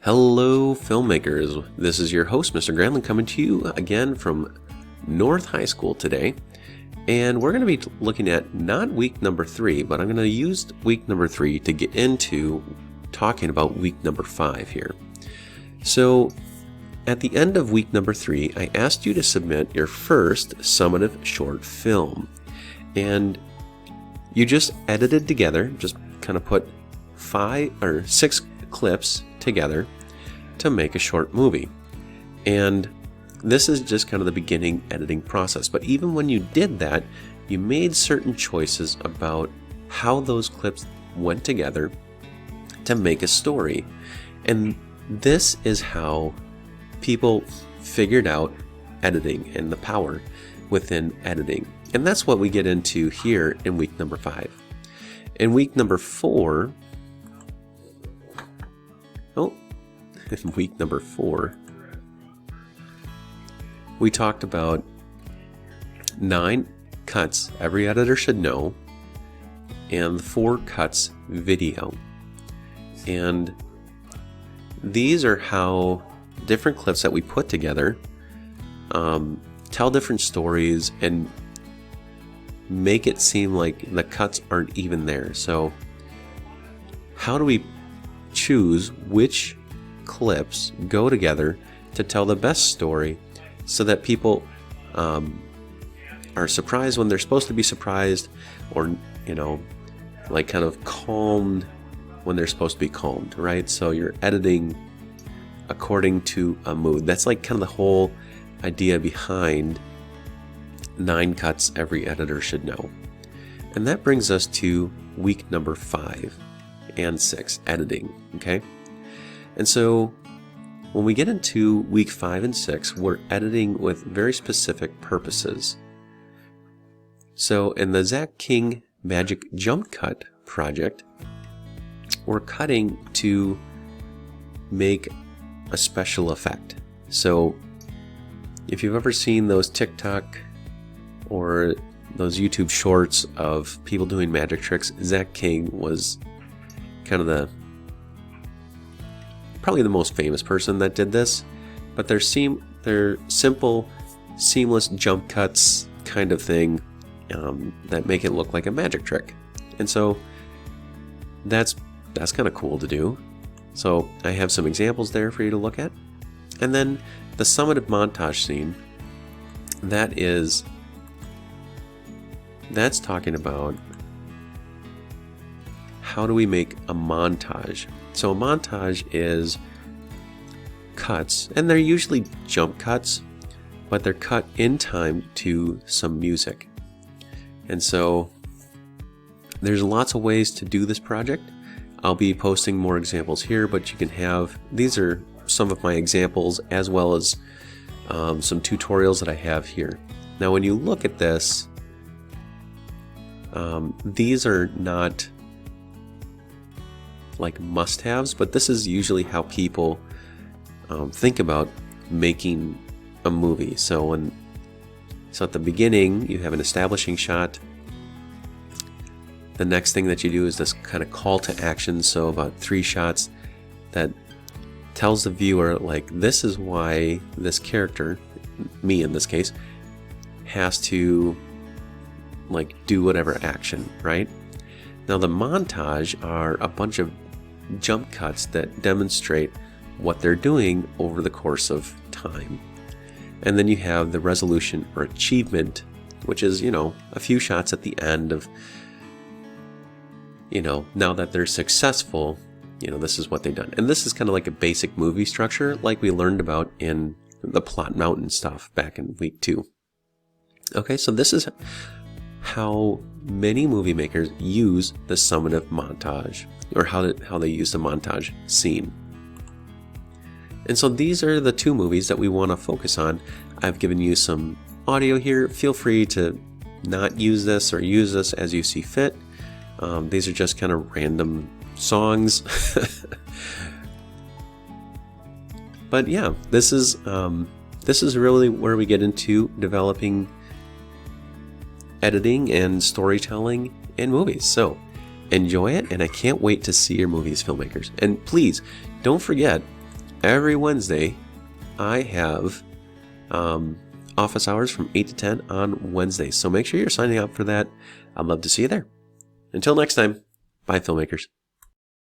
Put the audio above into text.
Hello, filmmakers. This is your host, Mr. Granlin, coming to you again from North High School today. And we're going to be looking at not week number 3, but I'm going to use week number 3 to get into talking about week number 5 here. So, at the end of week number 3, I asked you to submit your first summative short film. And you just edited together, just kind of put 5 or 6 clips together to make a short movie. And this is just kind of the beginning editing process. But even when you did that, you made certain choices about how those clips went together to make a story. And this is how people figured out editing and the power within editing. And that's what we get into here in week number 5. In week number 4, in week number 4, we talked about 9 cuts every editor should know and 4 cuts video. And these are how different clips that we put together tell different stories and make it seem like the cuts aren't even there. So how do we choose which clips go together to tell the best story so that people are surprised when they're supposed to be surprised, or like kind of calmed when they're supposed to be calmed, right? So you're editing according to a mood. That's like kind of the whole idea behind 9 cuts every editor should know. And that brings us to week number 5 and 6, editing, okay? And so when we get into week 5 and 6, we're editing with very specific purposes. So in the Zach King Magic Jump Cut project, we're cutting to make a special effect. So if you've ever seen those TikTok or those YouTube shorts of people doing magic tricks, Zach King was kind of probably the most famous person that did this. But they're simple, seamless jump cuts kind of thing that make it look like a magic trick. And so that's kind of cool to do. So I have some examples there for you to look at. And then the summative montage scene, that's talking about how do we make a montage. So a montage is cuts, and they're usually jump cuts, but they're cut in time to some music. And so there's lots of ways to do this project. I'll be posting more examples here, but you can have, these are some of my examples as well as some tutorials that I have here. Now when you look at this, these are not like must-haves, but this is usually how people think about making a movie. So at the beginning you have an establishing shot. The next thing that you do is this kind of call to action, so about 3 shots that tells the viewer, like, this is why this character, me in this case, has to like do whatever action, right? Now the montage are a bunch of jump cuts that demonstrate what they're doing over the course of time. And then you have the resolution or achievement, which is, a few shots at the end of, now that they're successful, this is what they've done. And this is kind of like a basic movie structure like we learned about in the Plot Mountain stuff back in week 2. Okay, so this is how many movie makers use the summative montage, or how they use the montage scene. And so these are the 2 movies that we want to focus on. I've given you some audio here. Feel free to not use this or use this as you see fit. These are just kind of random songs. But yeah, this is really where we get into developing editing and storytelling in movies. So enjoy it, and I can't wait to see your movies, filmmakers. And please don't forget, every Wednesday, I have office hours from 8 to 10 on Wednesdays. So make sure you're signing up for that. I'd love to see you there. Until next time, bye, filmmakers.